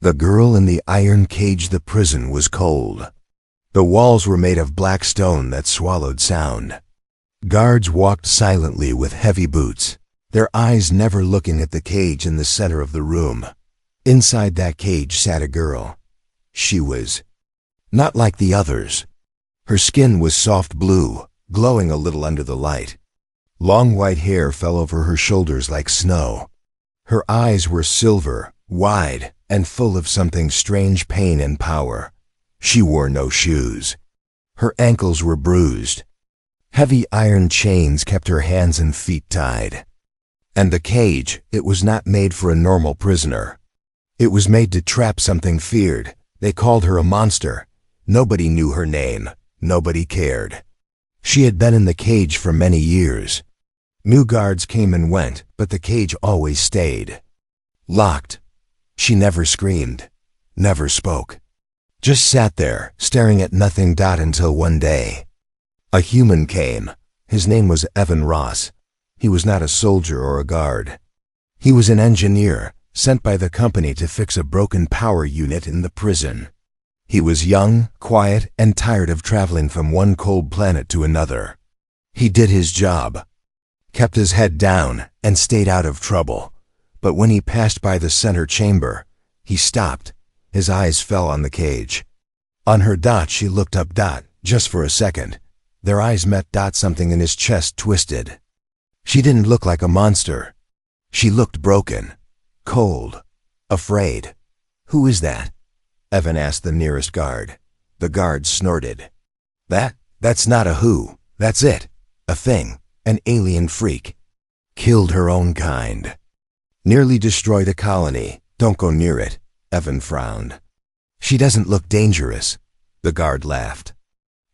The girl in the iron cage. The prison was cold. The walls were made of black stone that swallowed sound. Guards walked silently with heavy boots, their eyes never looking at the cage in the center of the room. Inside that cage sat a girl. She was not like the others. Her skin was soft blue, glowing a little under the light. Long white hair fell over her shoulders like snow. Her eyes were silver, wide, and full of something strange, pain and power. She wore no shoes. Her ankles were bruised. Heavy iron chains kept her hands and feet tied. And the cage, it was not made for a normal prisoner. It was made to trap something feared. They called her a monster. Nobody knew her name. Nobody cared. She had been in the cage for many years. New guards came and went, but the cage always stayed. Locked. She never screamed, never spoke. Just sat there, staring at nothing. Until one day, a human came. His name was Evan Ross. He was not a soldier or a guard. He was an engineer, sent by the company to fix a broken power unit in the prison. He was young, quiet, and tired of traveling from one cold planet to another. He did his job, kept his head down, and stayed out of trouble. But when he passed by the center chamber, he stopped. His eyes fell on the cage. On her. She looked up. Just for a second. Their eyes met. Something in his chest twisted. She didn't look like a monster. She looked broken, cold, afraid. "Who is that?" Evan asked the nearest guard. The guard snorted. That's not a who. That's it. A thing. An alien freak. Killed her own kind. Nearly destroyed a colony. Don't go near it. Evan frowned. "She doesn't look dangerous." The guard laughed.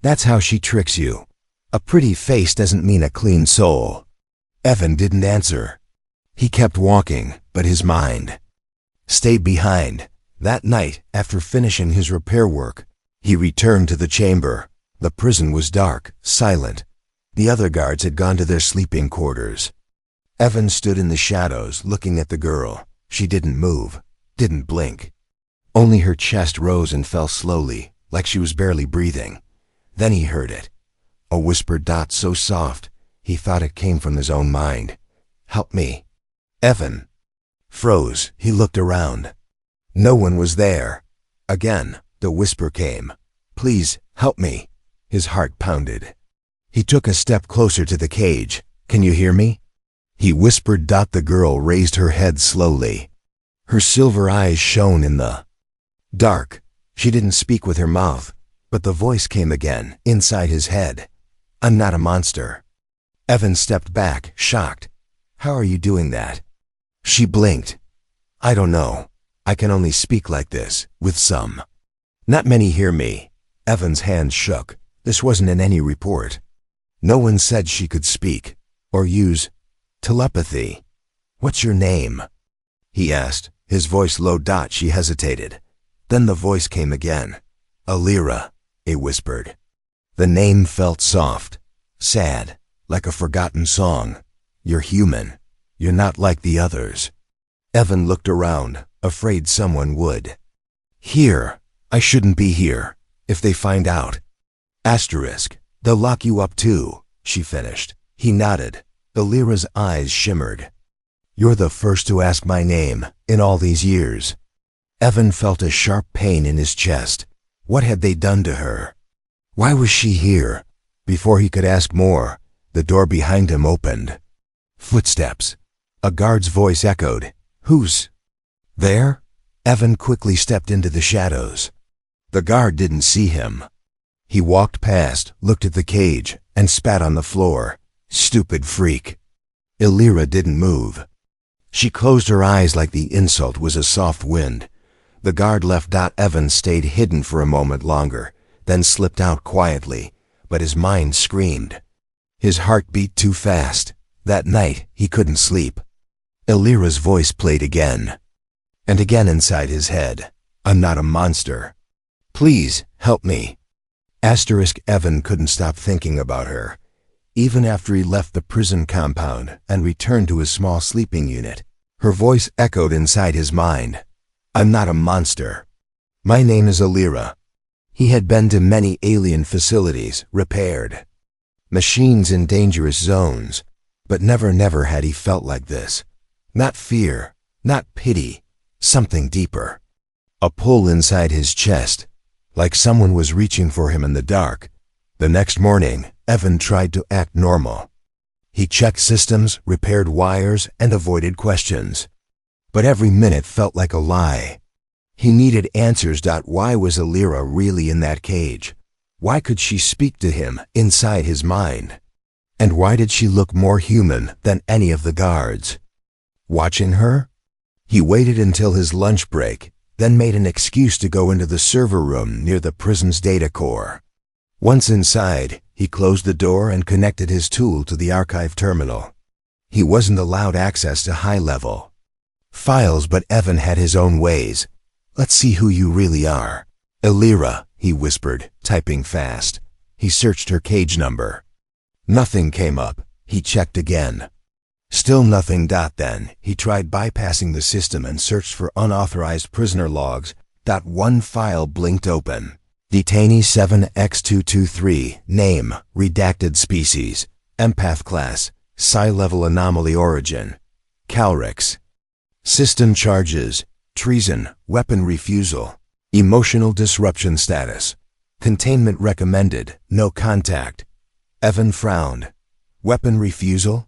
"That's how she tricks you. A pretty face doesn't mean a clean soul." Evan didn't answer. He kept walking, but his mind stayed behind. That night, after finishing his repair work, he returned to the chamber. The prison was dark, silent. The other guards had gone to their sleeping quarters. Evan stood in the shadows, looking at the girl. She didn't move, didn't blink. Only her chest rose and fell slowly, like she was barely breathing. Then he heard it. A whisper. So soft, he thought it came from his own mind. "Help me." Evan froze. He looked around. No one was there. Again, the whisper came. "Please, help me." His heart pounded. He took a step closer to the cage. "Can you hear me?" He whispered. The girl raised her head slowly. Her silver eyes shone in the dark. She didn't speak with her mouth, but the voice came again, inside his head. "I'm not a monster." Evan stepped back, shocked. "How are you doing that?" She blinked. "I don't know. I can only speak like this, with some. Not many hear me." Evan's hand shook. This wasn't in any report. No one said she could speak, or use telepathy. "What's your name?" he asked, his voice low. She hesitated. Then the voice came again. "Alira," it whispered. The name felt soft, sad, like a forgotten song. "You're human. You're not like the others." Evan looked around, afraid someone would. "Here. I shouldn't be here. If they find out. Asterisk. They'll lock you up too," she finished. He nodded. Alira's eyes shimmered. "You're the first to ask my name in all these years." Evan felt a sharp pain in his chest. What had they done to her? Why was she here? Before he could ask more, the door behind him opened. Footsteps. A guard's voice echoed. "Who's there?" Evan quickly stepped into the shadows. The guard didn't see him. He walked past, looked at the cage, and spat on the floor. "Stupid freak." Alira didn't move. She closed her eyes like the insult was a soft wind. The guard left. Evan stayed hidden for a moment longer, then slipped out quietly, but his mind screamed. His heart beat too fast. That night, he couldn't sleep. Alira's voice played again. And again inside his head. "I'm not a monster. Please, help me." Asterisk. Evan couldn't stop thinking about her. Even after he left the prison compound and returned to his small sleeping unit, her voice echoed inside his mind. I'm not a monster. My name is Alira. He had been to many alien facilities, repaired machines in dangerous zones, but never had he felt like this. Not fear, not pity, something deeper. A pull inside his chest, like someone was reaching for him in the dark. The next morning, Evan tried to act normal. He checked systems, repaired wires, and avoided questions. But every minute felt like a lie. He needed answers. Why was Alira really in that cage? Why could she speak to him inside his mind? And why did she look more human than any of the guards? Watching her? He waited until his lunch break, then made an excuse to go into the server room near the prison's data core. Once inside, he closed the door and connected his tool to the archive terminal. He wasn't allowed access to high-level files, but Evan had his own ways. Let's see who you really are. Alira, he whispered, typing fast. He searched her cage number. Nothing came up. He checked again. Still nothing. Then he tried bypassing the system and searched for unauthorized prisoner logs. One file blinked open. Detainee 7X223, name, redacted species, empath class, psi-level anomaly origin, Calrix. System charges, treason, weapon refusal, emotional disruption status, containment recommended, no contact. Evan frowned. Weapon refusal?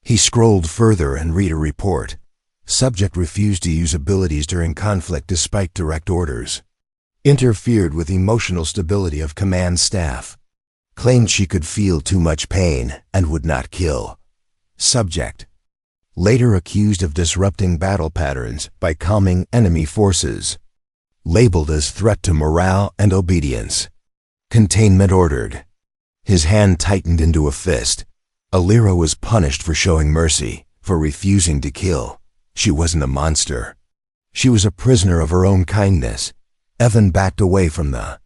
He scrolled further and read a report. Subject refused to use abilities during conflict despite direct orders. Interfered with emotional stability of command staff. Claimed she could feel too much pain and would not kill. Subject. Later accused of disrupting battle patterns by calming enemy forces. Labeled as threat to morale and obedience. Containment ordered. His hand tightened into a fist. Alira was punished for showing mercy, for refusing to kill. She wasn't a monster. She was a prisoner of her own kindness. Evan backed away from the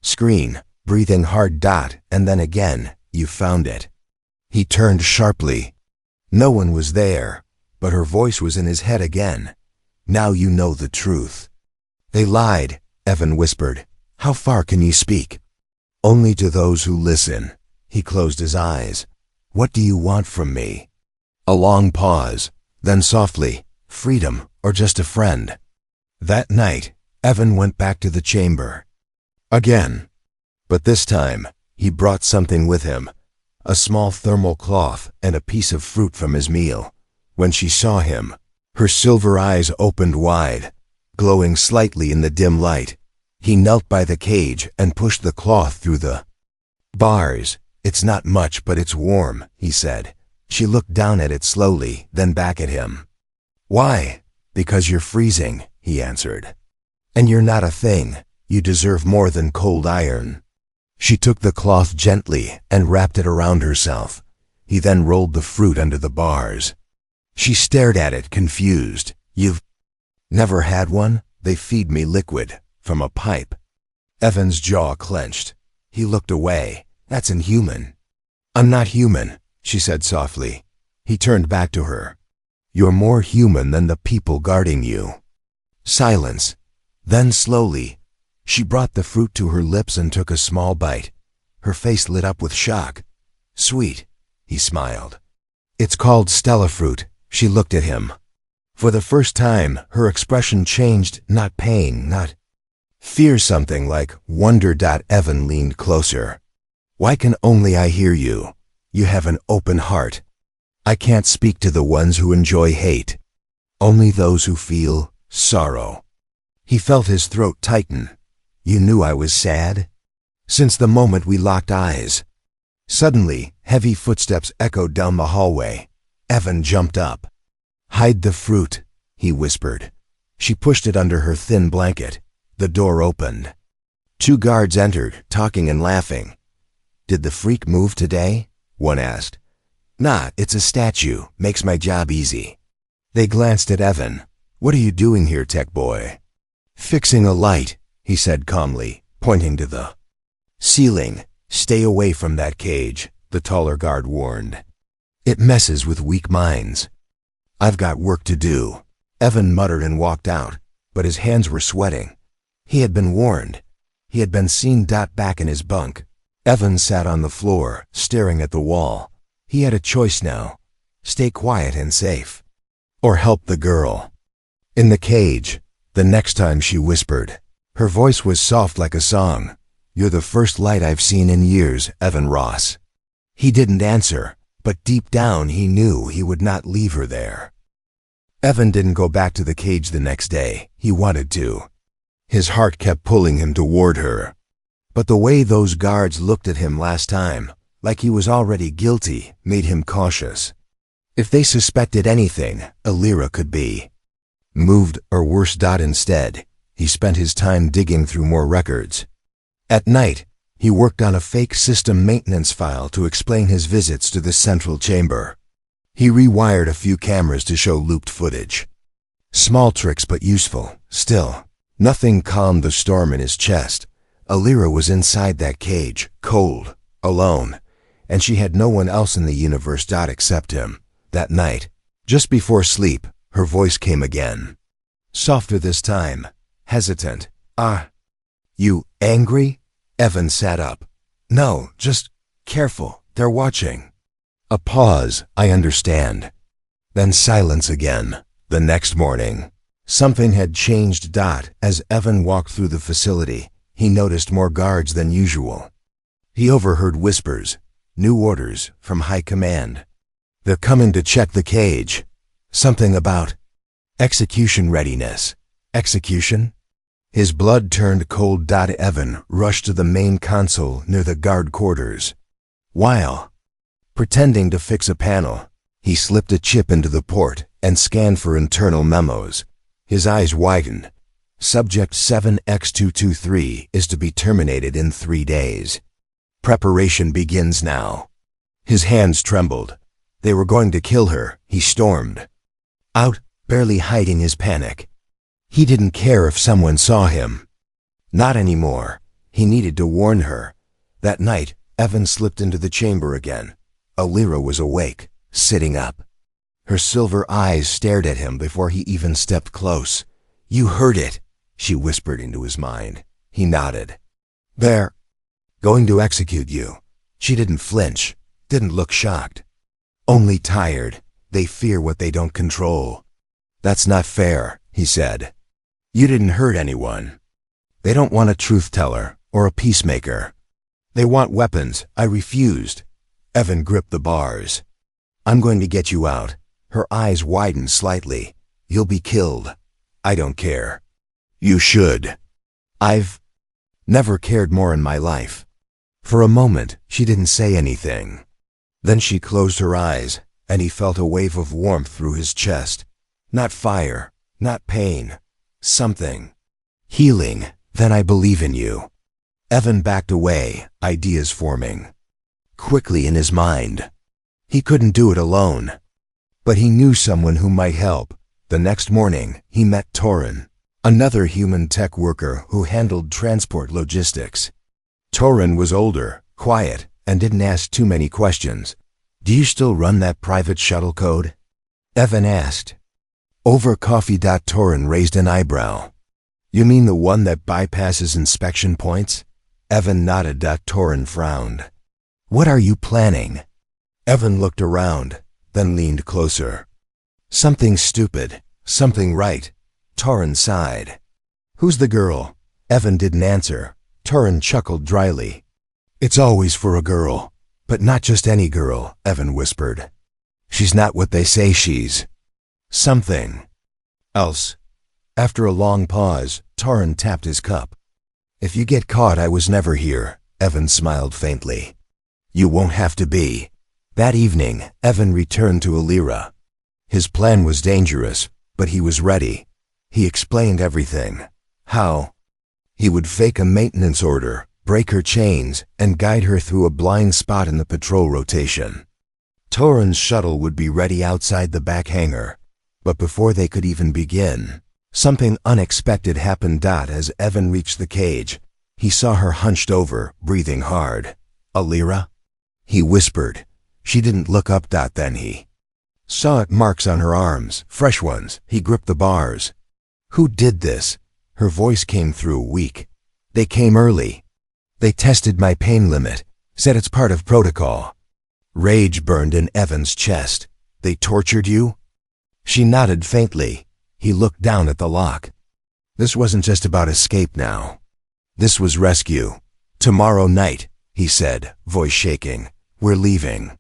screen, breathing hard. And then again, you found it. He turned sharply. No one was there, but her voice was in his head again. Now you know the truth. They lied, Evan whispered. How far can you speak? Only to those who listen. He closed his eyes. What do you want from me? A long pause, then softly, freedom or just a friend. That night, Evan went back to the chamber. Again. But this time, he brought something with him. A small thermal cloth and a piece of fruit from his meal. When she saw him, her silver eyes opened wide, glowing slightly in the dim light. He knelt by the cage and pushed the cloth through the bars. It's not much, but it's warm, he said. She looked down at it slowly, then back at him. Why? Because you're freezing, he answered. And you're not a thing. You deserve more than cold iron. She took the cloth gently and wrapped it around herself. He then rolled the fruit under the bars. She stared at it, confused. You've never had one? They feed me liquid from a pipe. Evan's jaw clenched. He looked away. That's inhuman. I'm not human, she said softly. He turned back to her. You're more human than the people guarding you. Silence. Then slowly, she brought the fruit to her lips and took a small bite. Her face lit up with shock. Sweet, he smiled. It's called Stella fruit. She looked at him. For the first time, her expression changed, not pain, not fear, something like wonder. Evan leaned closer. Why can only I hear you? You have an open heart. I can't speak to the ones who enjoy hate. Only those who feel sorrow. He felt his throat tighten. You knew I was sad? Since the moment we locked eyes. Suddenly, heavy footsteps echoed down the hallway. Evan jumped up. Hide the fruit, he whispered. She pushed it under her thin blanket. The door opened. 2 guards entered, talking and laughing. Did the freak move today? One asked. Nah, it's a statue. Makes my job easy. They glanced at Evan. What are you doing here, tech boy? Fixing a light, he said calmly, pointing to the ceiling. Stay away from that cage, the taller guard warned. It messes with weak minds. I've got work to do. Evan muttered and walked out. but his hands were sweating. He had been warned. He had been seen. Back in his bunk, Evan sat on the floor, staring at the wall. He had a choice now: stay quiet and safe, or help the girl. In the cage, the next time she whispered. Her voice was soft like a song. "You're the first light I've seen in years, Evan Ross." He didn't answer, but deep down he knew he would not leave her there. Evan didn't go back to the cage the next day. He wanted to. His heart kept pulling him toward her. But the way those guards looked at him last time, like he was already guilty, made him cautious. If they suspected anything, Alira could be moved, or worse. Instead, he spent his time digging through more records. At night, he worked on a fake system maintenance file to explain his visits to the central chamber. He rewired a few cameras to show looped footage. Small tricks but useful. Still, nothing calmed the storm in his chest. Alira was inside that cage, cold, alone, and she had no one else in the universe except him. That night, just before sleep, her voice came again. Softer this time, hesitant. You angry?" Evan sat up. "No, just careful. They're watching." A pause. "I understand." Then silence again. The next morning, something had changed. As Evan walked through the facility, he noticed more guards than usual. He overheard whispers, new orders from high command. "They're coming to check the cage." Something about execution readiness. Execution? His blood turned cold. Evan rushed to the main console near the guard quarters. While pretending to fix a panel, he slipped a chip into the port and scanned for internal memos. His eyes widened. Subject 7X223 is to be terminated in 3 days. Preparation begins now. His hands trembled. They were going to kill her. He stormed out, barely hiding his panic. He didn't care if someone saw him. Not anymore. He needed to warn her. That night, Evan slipped into the chamber again. Alira was awake, sitting up. Her silver eyes stared at him before he even stepped close. "You heard it," she whispered into his mind. He nodded. "They're going to execute you." She didn't flinch, didn't look shocked. Only tired. "They fear what they don't control." "That's not fair," he said. "You didn't hurt anyone. They don't want a truth teller or a peacemaker. They want weapons." I refused. Evan gripped the bars. "I'm going to get you out." Her eyes widened slightly. "You'll be killed." "I don't care." "You should." "I've never cared more in my life." For a moment, she didn't say anything. Then she closed her eyes, and he felt a wave of warmth through his chest. Not fire, not pain. Something. Healing. "Then I believe in you." Evan backed away, ideas forming quickly in his mind. He couldn't do it alone. But he knew someone who might help. The next morning, he met Torin, another human tech worker who handled transport logistics. Torin was older, quiet, and didn't ask too many questions. "Do you still run that private shuttle code?" Evan asked. Over coffee. Torin raised an eyebrow. "You mean the one that bypasses inspection points?" Evan nodded. Torin frowned. "What are you planning?" Evan looked around, then leaned closer. "Something stupid, something right." Torin sighed. "Who's the girl?" Evan didn't answer. Torin chuckled dryly. "It's always for a girl, but not just any girl," Evan whispered. "She's not what they say she's. Something else." After a long pause, Torin tapped his cup. "If you get caught, I was never here." Evan smiled faintly. "You won't have to be." That evening, Evan returned to Alira. His plan was dangerous, but he was ready. He explained everything. How he would fake a maintenance order, break her chains, and guide her through a blind spot in the patrol rotation. Torin's shuttle would be ready outside the back hangar. But before they could even begin, something unexpected happened. As Evan reached the cage, he saw her hunched over, breathing hard. "Alira?" he whispered. She didn't look up. Then he saw marks on her arms, fresh ones. He gripped the bars. Who did this? Her voice came through weak. They came early. They tested my pain limit, said it's part of protocol. Rage burned in Evan's chest. They tortured you? She nodded faintly. He looked down at the lock. This wasn't just about escape now. This was rescue. Tomorrow night, he said, voice shaking. We're leaving.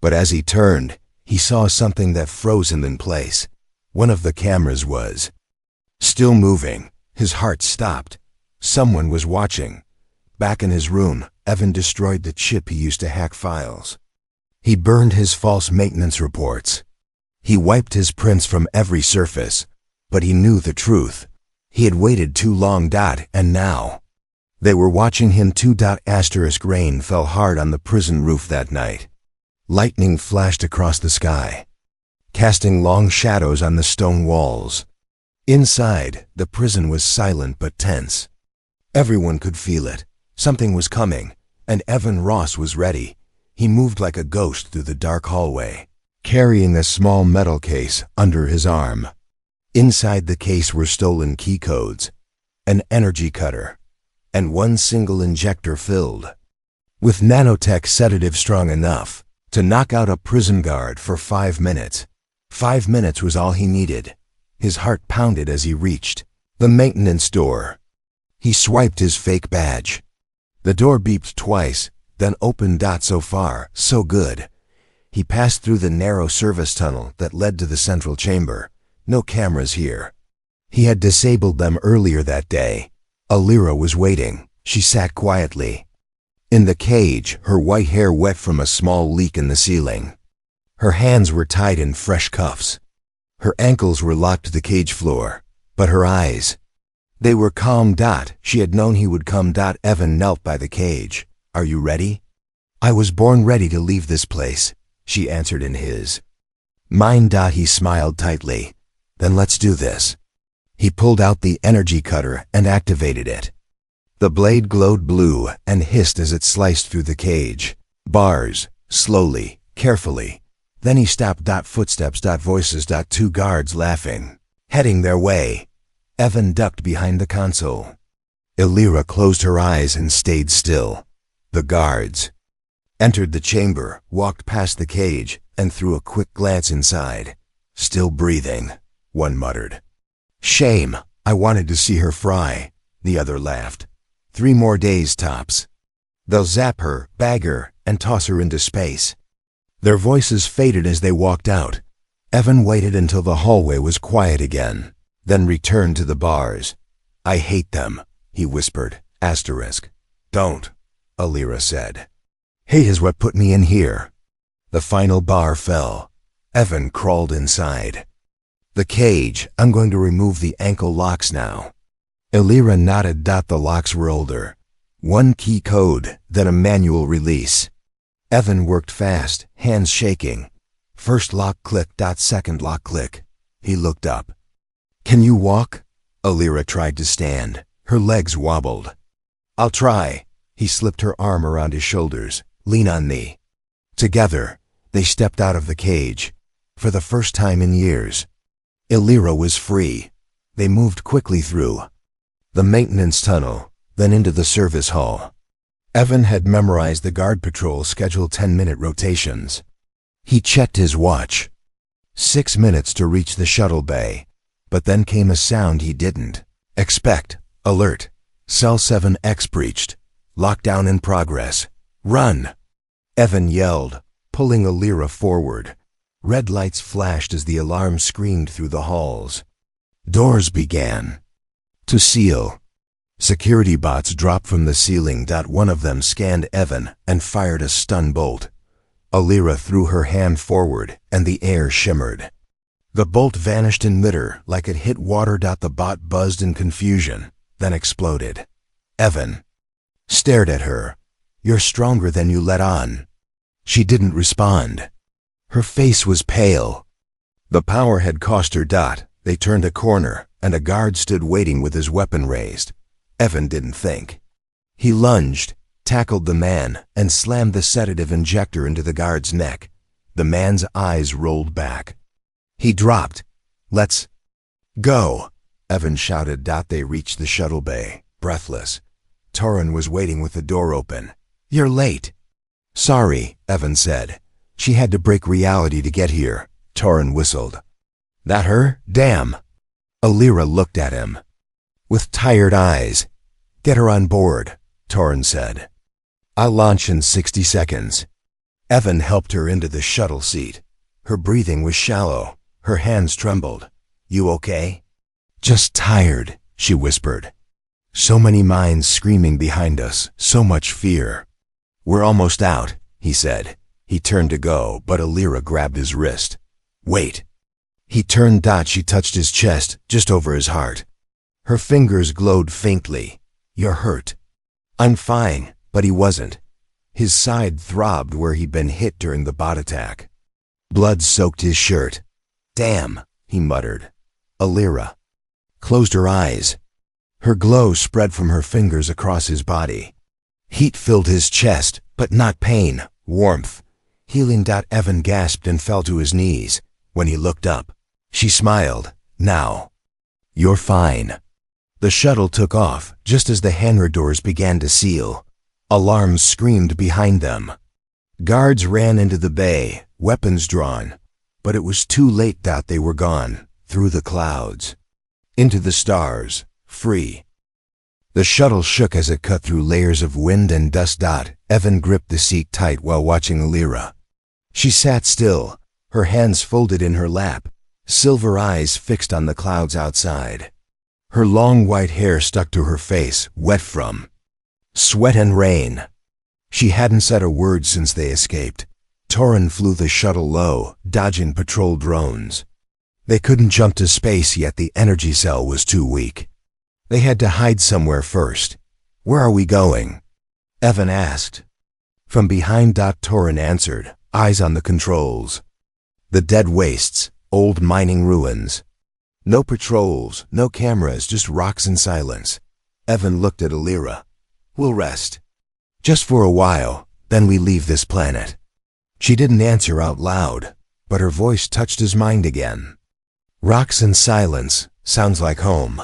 But as he turned, he saw something that froze him in place. One of the cameras was still moving. His heart stopped. Someone was watching. Back in his room, Evan destroyed the chip he used to hack files. He burned his false maintenance reports. He wiped his prints from every surface. But he knew the truth. He had waited too long. And now they were watching him too. Rain fell hard on the prison roof that night. Lightning flashed across the sky, casting long shadows on the stone walls. Inside, the prison was silent but tense. Everyone could feel it. Something was coming, and Evan Ross was ready. He moved like a ghost through the dark hallway, carrying a small metal case under his arm. Inside the case were stolen key codes, an energy cutter, and one single injector filled with nanotech sedative strong enough to knock out a prison guard for 5 minutes. 5 minutes was all he needed. His heart pounded as he reached the maintenance door. He swiped his fake badge. The door beeped twice, then opened. So far, so good. He passed through the narrow service tunnel that led to the central chamber. No cameras here. He had disabled them earlier that day. Alira was waiting. She sat quietly in the cage, her white hair wet from a small leak in the ceiling. Her hands were tied in fresh cuffs. Her ankles were locked to the cage floor, but her eyes, they were calm. She had known he would come. Evan knelt by the cage. Are you ready? I was born ready to leave this place, she answered in his mind. He smiled tightly. Then let's do this. He pulled out the energy cutter and activated it. The blade glowed blue and hissed as it sliced through the cage. Bars, slowly, carefully. Then he stopped. Footsteps. Voices. 2 guards laughing, heading their way. Evan ducked behind the console. Alira closed her eyes and stayed still. The guards entered the chamber, walked past the cage, and threw a quick glance inside. Still breathing, one muttered. Shame, I wanted to see her fry, the other laughed. 3 more days tops. They'll zap her, bag her, and toss her into space. Their voices faded as they walked out. Evan waited until the hallway was quiet again, then returned to the bars. I hate them, he whispered. Don't, Alira said. Hate is what put me in here. The final bar fell. Evan crawled inside. The cage, I'm going to remove the ankle locks now. Alira nodded. The locks were older. 1 key code, then a manual release. Evan worked fast, hands shaking. First lock click. Second lock click. He looked up. Can you walk? Alira tried to stand. Her legs wobbled. I'll try. He slipped her arm around his shoulders. Lean on me. Together, they stepped out of the cage. For the first time in years, Alira was free. They moved quickly through the maintenance tunnel, then into the service hall. Evan had memorized the guard patrol scheduled 10-minute rotations. He checked his watch. 6 minutes to reach the shuttle bay, but then came a sound he didn't expect. Alert. Cell 7X breached. Lockdown in progress. Run! Evan yelled, pulling Alira forward. Red lights flashed as the alarm screamed through the halls. Doors began to seal. Security bots dropped from the ceiling. One of them scanned Evan and fired a stun bolt. Alira threw her hand forward and the air shimmered. The bolt vanished in midair like it hit water. The bot buzzed in confusion, then exploded. Evan stared at her. You're stronger than you let on. She didn't respond. Her face was pale. The power had cost her. They turned a corner, and a guard stood waiting with his weapon raised. Evan didn't think. He lunged, tackled the man, and slammed the sedative injector into the guard's neck. The man's eyes rolled back. He dropped. Let's go, Evan shouted. They reached the shuttle bay, breathless. Torrin was waiting with the door open. "You're late." "Sorry," Evan said. "She had to break reality to get here." Torrin whistled. "That her? Damn." Alira looked at him with tired eyes. "Get her on board," Torrin said. "I'll launch in 60 seconds. Evan helped her into the shuttle seat. Her breathing was shallow. Her hands trembled. "You okay?" "Just tired," she whispered. "So many minds screaming behind us, so much fear." "We're almost out," he said. He turned to go, but Alira grabbed his wrist. "Wait." He turned. She touched his chest, just over his heart. Her fingers glowed faintly. "You're hurt." "I'm fine," but he wasn't. His side throbbed where he'd been hit during the bot attack. Blood soaked his shirt. "Damn," he muttered. Alira closed her eyes. Her glow spread from her fingers across his body. Heat filled his chest, but not pain, warmth. Healing. Evan gasped and fell to his knees. When he looked up, she smiled. "Now, you're fine." The shuttle took off just as the hangar doors began to seal. Alarms screamed behind them. Guards ran into the bay, weapons drawn. But it was too late. They were gone, through the clouds, into the stars, free. The shuttle shook as it cut through layers of wind and dust. Evan gripped the seat tight while watching Alira. She sat still, her hands folded in her lap, silver eyes fixed on the clouds outside. Her long white hair stuck to her face, wet from sweat and rain. She hadn't said a word since they escaped. Torrin flew the shuttle low, dodging patrol drones. They couldn't jump to space yet. The energy cell was too weak. They had to hide somewhere first. "Where are we going?" Evan asked. From behind. Torrin answered, eyes on the controls. The dead wastes, old mining ruins. No patrols, no cameras, just rocks and silence. Evan looked at Alira. "We'll rest. Just for a while, then we leave this planet." She didn't answer out loud, but her voice touched his mind again. "Rocks and silence, sounds like home."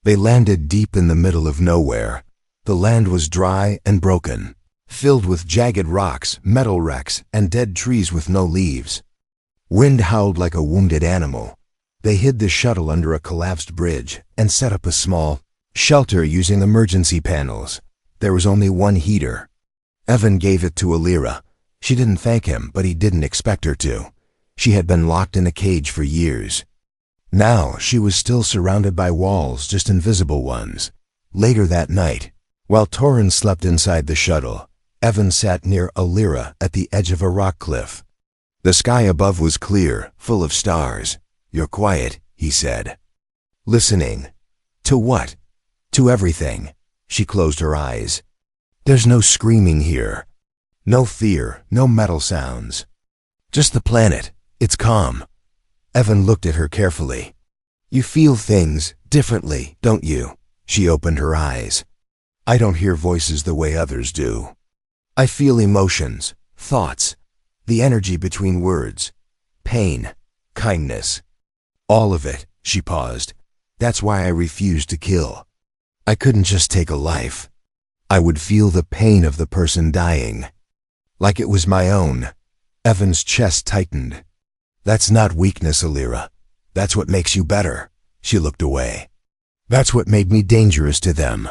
They landed deep in the middle of nowhere. The land was dry and broken, filled with jagged rocks, metal wrecks, and dead trees with no leaves. Wind howled like a wounded animal. They hid the shuttle under a collapsed bridge and set up a small shelter using emergency panels. There was only one heater. Evan gave it to Alira. She didn't thank him, but he didn't expect her to. She had been locked in a cage for years. Now she was still surrounded by walls, just invisible ones. Later that night, while Torrin slept inside the shuttle, Evan sat near Alira at the edge of a rock cliff. The sky above was clear, full of stars. "You're quiet," he said. "Listening." "To what?" "To everything." She closed her eyes. "There's no screaming here. No fear, no metal sounds. Just the planet. It's calm." Evan looked at her carefully. "You feel things differently, don't you?" She opened her eyes. "I don't hear voices the way others do. I feel emotions, thoughts, the energy between words, pain, kindness. All of it." She paused. "That's why I refused to kill. I couldn't just take a life. I would feel the pain of the person dying, like it was my own." Evan's chest tightened. "That's not weakness, Alira. That's what makes you better." She looked away. "That's what made me dangerous to them."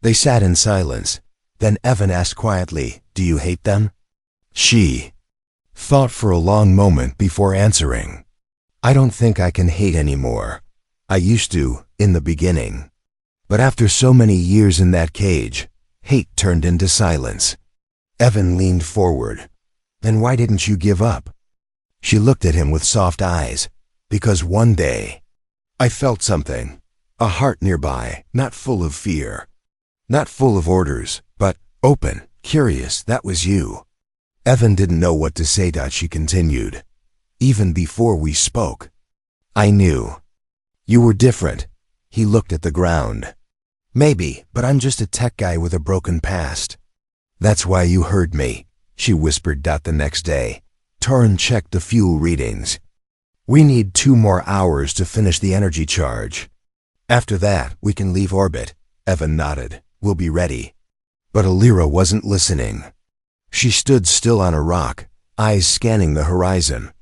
They sat in silence. Then Evan asked quietly, "Do you hate them?" She thought for a long moment before answering. "I don't think I can hate anymore. I used to, in the beginning. But after so many years in that cage, hate turned into silence." Evan leaned forward. "Then why didn't you give up?" She looked at him with soft eyes. "Because one day, I felt something. A heart nearby, not full of fear. Not full of orders, but open, curious. That was you." Evan didn't know what to say. She continued. "Even before we spoke, I knew. You were different." He looked at the ground. "Maybe, but I'm just a tech guy with a broken past." "That's why you heard me," she whispered. The next day, Torrin checked the fuel readings. "We need 2 more hours to finish the energy charge." After that, we can leave orbit. Evan nodded. We'll be ready. But Alira wasn't listening. She stood still on a rock, eyes scanning the horizon.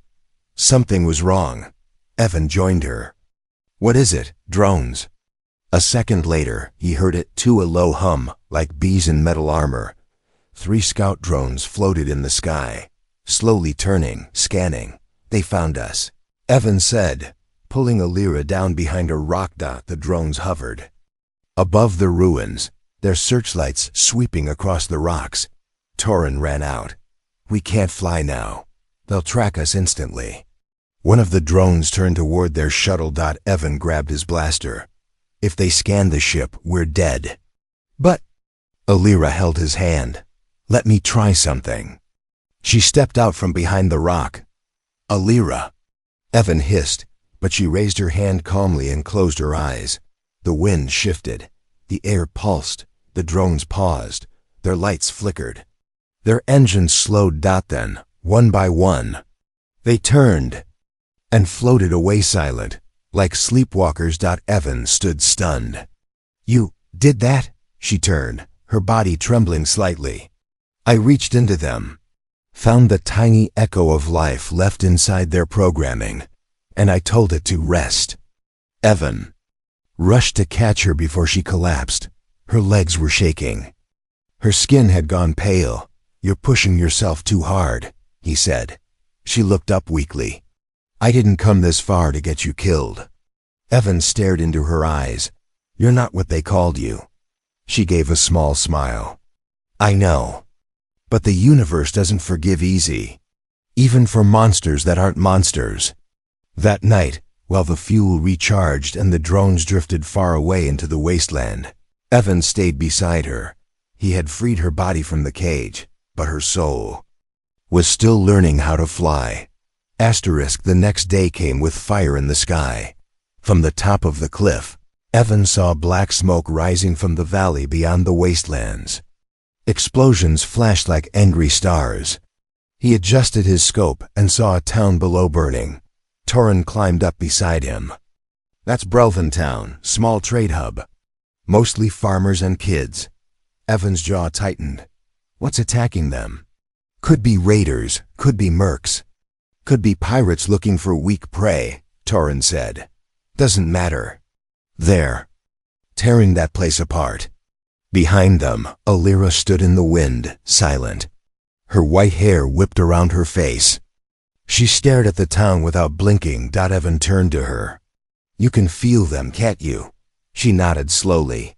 Something was wrong. Evan joined her. What is it? Drones. A second later, he heard it too, a low hum, like bees in metal armor. 3 scout drones floated in the sky, slowly turning, scanning. They found us, Evan said, pulling Alira down behind a rock dot. The drones hovered above the ruins, their searchlights sweeping across the rocks. Torin ran out. We can't fly now. They'll track us instantly. One of the drones turned toward their shuttle. Evan grabbed his blaster. If they scan the ship, we're dead. But Alira held his hand. Let me try something. She stepped out from behind the rock. Alira. Evan hissed, but she raised her hand calmly and closed her eyes. The wind shifted. The air pulsed. The drones paused. Their lights flickered. Their engines slowed. Then, one by one, they turned and floated away silent, like sleepwalkers. Evan stood stunned. You did that? She turned, her body trembling slightly. I reached into them, found the tiny echo of life left inside their programming, and I told it to rest. Evan rushed to catch her before she collapsed. Her legs were shaking. Her skin had gone pale. You're pushing yourself too hard, he said. She looked up weakly. I didn't come this far to get you killed. Evan stared into her eyes. You're not what they called you. She gave a small smile. I know. But the universe doesn't forgive easy, even for monsters that aren't monsters. That night, while the fuel recharged and the drones drifted far away into the wasteland, Evan stayed beside her. He had freed her body from the cage, but her soul was still learning how to fly. The next day came with fire in the sky. From the top of the cliff, Evan saw black smoke rising from the valley beyond the wastelands. Explosions flashed like angry stars. He adjusted his scope and saw a town below burning. Torin climbed up beside him. That's Brelvin Town, small trade hub. Mostly farmers and kids. Evan's jaw tightened. What's attacking them? Could be raiders, could be mercs. Could be pirates looking for weak prey, Torin said. Doesn't matter. There, tearing that place apart. Behind them, Alira stood in the wind, silent. Her white hair whipped around her face. She stared at the town without blinking. Evan turned to her. You can feel them, can't you? She nodded slowly.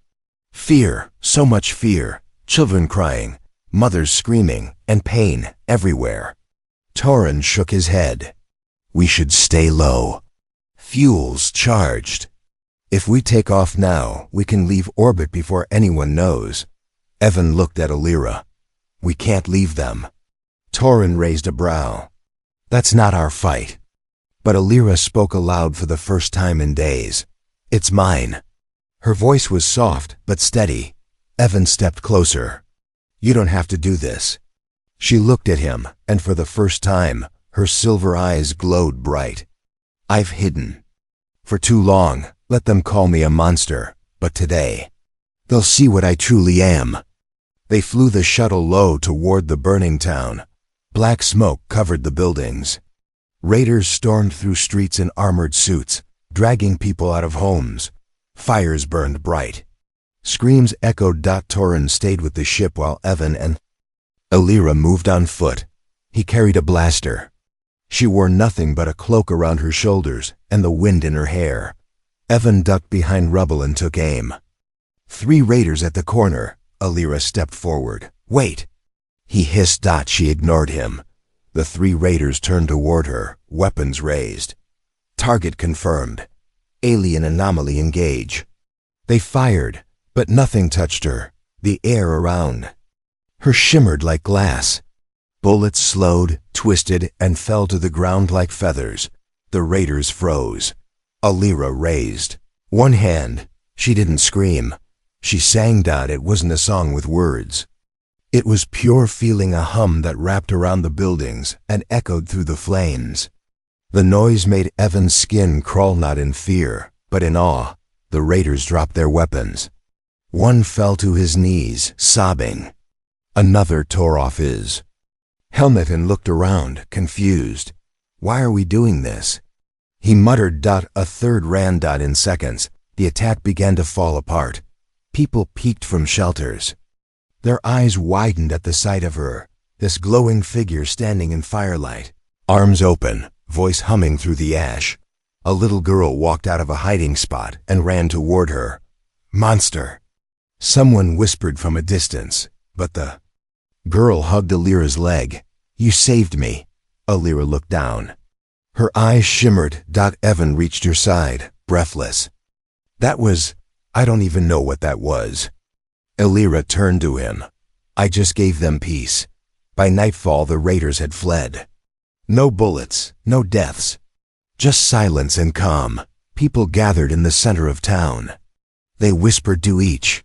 Fear, so much fear. Children crying, mothers screaming, and pain everywhere. Torin shook his head. We should stay low. Fuel's charged. If we take off now, we can leave orbit before anyone knows. Evan looked at Alira. We can't leave them. Torin raised a brow. That's not our fight. But Alira spoke aloud for the first time in days. It's mine. Her voice was soft but steady. Evan stepped closer. You don't have to do this. She looked at him, and for the first time, her silver eyes glowed bright. I've hidden. For too long, let them call me a monster, but today, they'll see what I truly am. They flew the shuttle low toward the burning town. Black smoke covered the buildings. Raiders stormed through streets in armored suits, dragging people out of homes. Fires burned bright. Screams echoed. Torin stayed with the ship while Evan and Alira moved on foot. He carried a blaster. She wore nothing but a cloak around her shoulders and the wind in her hair. Evan ducked behind rubble and took aim. 3 raiders at the corner. Alira stepped forward. Wait! He hissed. She ignored him. The 3 raiders turned toward her, weapons raised. Target confirmed. Alien anomaly engage. They fired, but nothing touched her. The air around her shimmered like glass. Bullets slowed, twisted, and fell to the ground like feathers. The raiders froze. Alira raised one hand. She didn't scream. She sang. It wasn't a song with words. It was pure feeling, a hum that wrapped around the buildings and echoed through the flames. The noise made Evan's skin crawl, not in fear, but in awe. The raiders dropped their weapons. One fell to his knees, sobbing. Another tore off his helmet and looked around, confused. Why are we doing this? He muttered. A third ran. In seconds, the attack began to fall apart. People peeked from shelters. Their eyes widened at the sight of her, this glowing figure standing in firelight. Arms open, voice humming through the ash. A little girl walked out of a hiding spot and ran toward her. Monster! Someone whispered from a distance, but the girl hugged Alira's leg. You saved me. Alira looked down. Her eyes shimmered. Evan reached her side, breathless. That was... I don't even know what that was. Alira turned to him. I just gave them peace. By nightfall, the raiders had fled. No bullets, no deaths. Just silence and calm. People gathered in the center of town. They whispered to each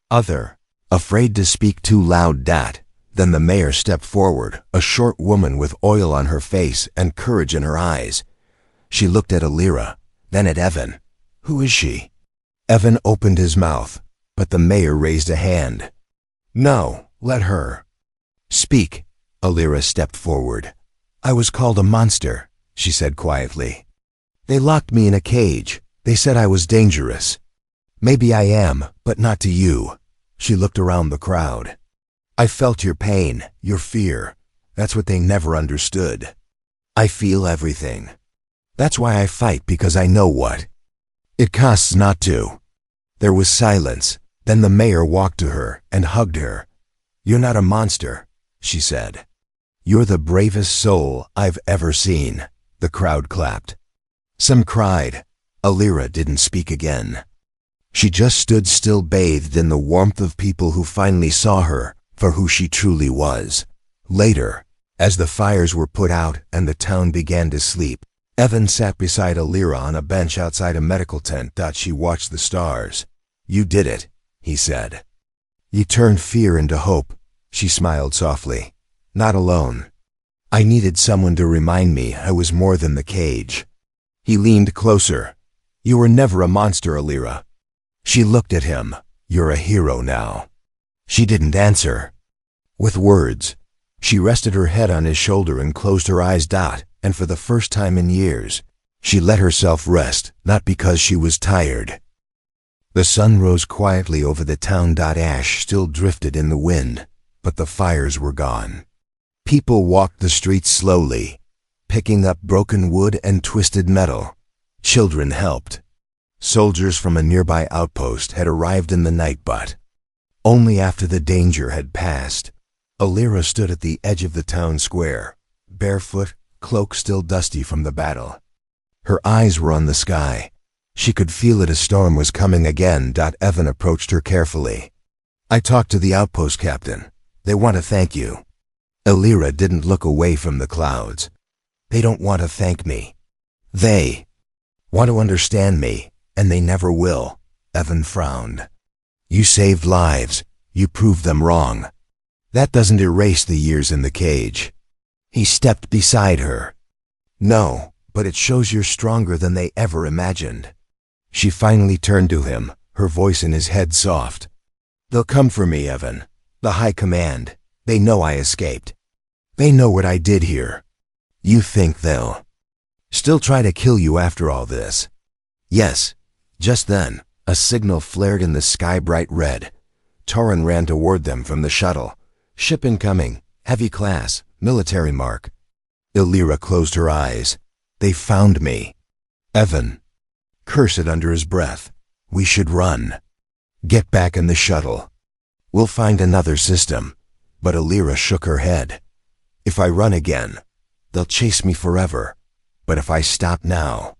other, afraid to speak too loud. Then the mayor stepped forward, a short woman with oil on her face and courage in her eyes. She looked at Alira, then at Evan. Who is she? Evan opened his mouth, but the mayor raised a hand. No, let her speak. Alira stepped forward. I was called a monster, she said quietly. They locked me in a cage. They said I was dangerous. Maybe I am, but not to you. She looked around the crowd. I felt your pain, your fear. That's what they never understood. I feel everything. That's why I fight, because I know what it costs not to. There was silence. Then the mayor walked to her and hugged her. You're not a monster, she said. You're the bravest soul I've ever seen. The crowd clapped. Some cried. Alira didn't speak again. She just stood still, bathed in the warmth of people who finally saw her for who she truly was. Later, as the fires were put out and the town began to sleep, Evan sat beside Alira on a bench outside a medical tent. She watched the stars. You did it, he said. You turned fear into hope. She smiled softly. Not alone. I needed someone to remind me I was more than the cage. He leaned closer. You were never a monster, Alira. She looked at him. You're a hero now. She didn't answer with words. She rested her head on his shoulder and closed her eyes. And for the first time in years, she let herself rest, not because she was tired. The sun rose quietly over the town. Ash still drifted in the wind, but the fires were gone. People walked the streets slowly, picking up broken wood and twisted metal. Children helped. Soldiers from a nearby outpost had arrived in the night, but only after the danger had passed. Alira stood at the edge of the town square, barefoot, cloak still dusty from the battle. Her eyes were on the sky. She could feel it. A storm was coming again. Evan approached her carefully. I talked to the outpost captain. They want to thank you. Alira didn't look away from the clouds. They don't want to thank me. They want to understand me, and they never will. Evan frowned. You saved lives. You proved them wrong. That doesn't erase the years in the cage. He stepped beside her. No, but it shows you're stronger than they ever imagined. She finally turned to him, her voice in his head soft. They'll come for me, Evan. The High Command. They know I escaped. They know what I did here. You think they'll still try to kill you after all this? Yes. Just then, a signal flared in the sky, bright red. Torrin ran toward them from the shuttle. Ship incoming. Heavy class. Military mark. Alira closed her eyes. They found me. Evan cursed under his breath. We should run. Get back in the shuttle. We'll find another system. But Alira shook her head. If I run again, they'll chase me forever. But if I stop now,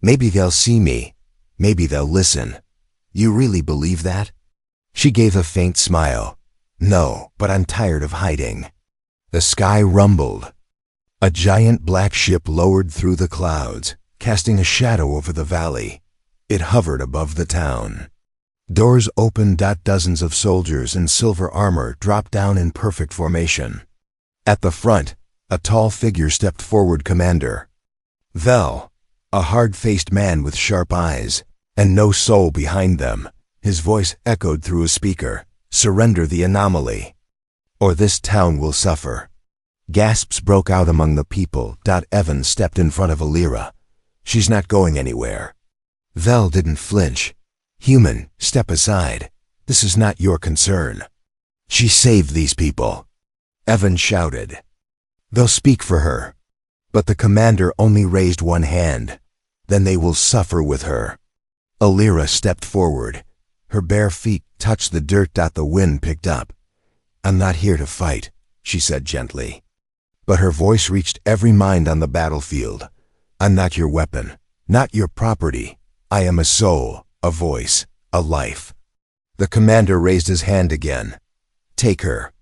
maybe they'll see me. Maybe they'll listen. You really believe that? She gave a faint smile. No, but I'm tired of hiding. The sky rumbled. A giant black ship lowered through the clouds, casting a shadow over the valley. It hovered above the town. Doors opened. Dozens of soldiers in silver armor dropped down in perfect formation. At the front, a tall figure stepped forward. Commander Vel, a hard-faced man with sharp eyes, and no soul behind them. His voice echoed through a speaker. Surrender the anomaly, or this town will suffer. Gasps broke out among the people. Evan stepped in front of Alira. She's not going anywhere. Vel didn't flinch. Human, step aside. This is not your concern. She saved these people. Evan shouted. They'll speak for her. But the commander only raised one hand. Then they will suffer with her. Alira stepped forward. Her bare feet touched the dirt the wind picked up. I'm not here to fight, she said gently. But her voice reached every mind on the battlefield. I'm not your weapon, not your property. I am a soul, a voice, a life. The commander raised his hand again. Take her.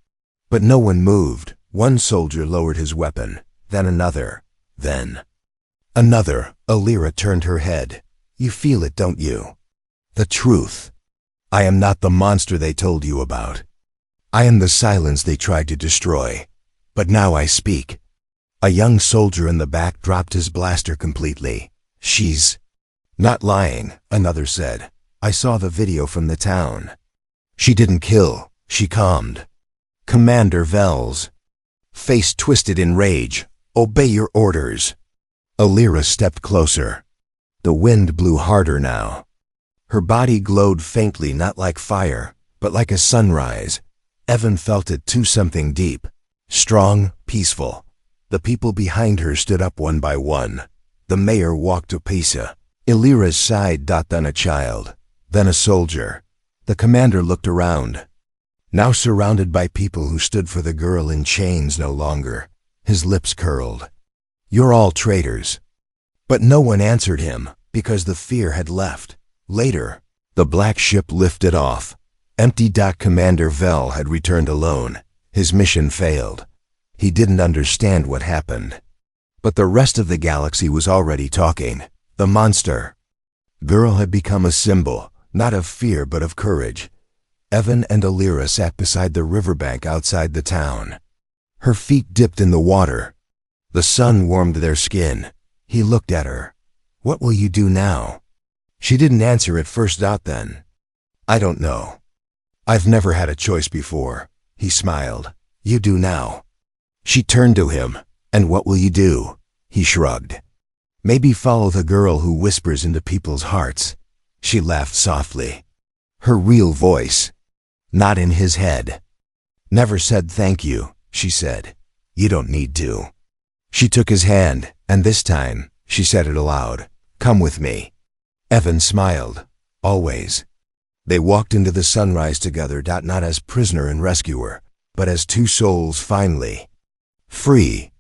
But no one moved. One soldier lowered his weapon, then another, then another. Alira turned her head. You feel it, don't you? The truth. I am not the monster they told you about. I am the silence they tried to destroy. But now I speak. A young soldier in the back dropped his blaster completely. She's not lying, another said. I saw the video from the town. She didn't kill, she calmed. Commander Vel's face twisted in rage. Obey your orders. Alira stepped closer. The wind blew harder now. Her body glowed faintly, not like fire, but like a sunrise. Evan felt it too, something deep, strong, peaceful. The people behind her stood up one by one. The mayor walked to Pisa. Alira's side then a child, then a soldier. The commander looked around. Now surrounded by people who stood for the girl in chains no longer. His lips curled. You're all traitors. But no one answered him, because the fear had left. Later, the black ship lifted off. Empty. Commander Vel had returned alone. His mission failed. He didn't understand what happened. But the rest of the galaxy was already talking. The monster girl had become a symbol, not of fear but of courage. Evan and Alira sat beside the riverbank outside the town. Her feet dipped in the water. The sun warmed their skin. He looked at her. What will you do now? She didn't answer at first. Then, I don't know. I've never had a choice before. He smiled. You do now. She turned to him. And what will you do? He shrugged. Maybe follow the girl who whispers into people's hearts. She laughed softly. Her real voice, not in his head. Never said thank you, she said. You don't need to. She took his hand, and this time, she said it aloud. Come with me. Evan smiled. Always. They walked into the sunrise together, not as prisoner and rescuer, but as two souls finally free.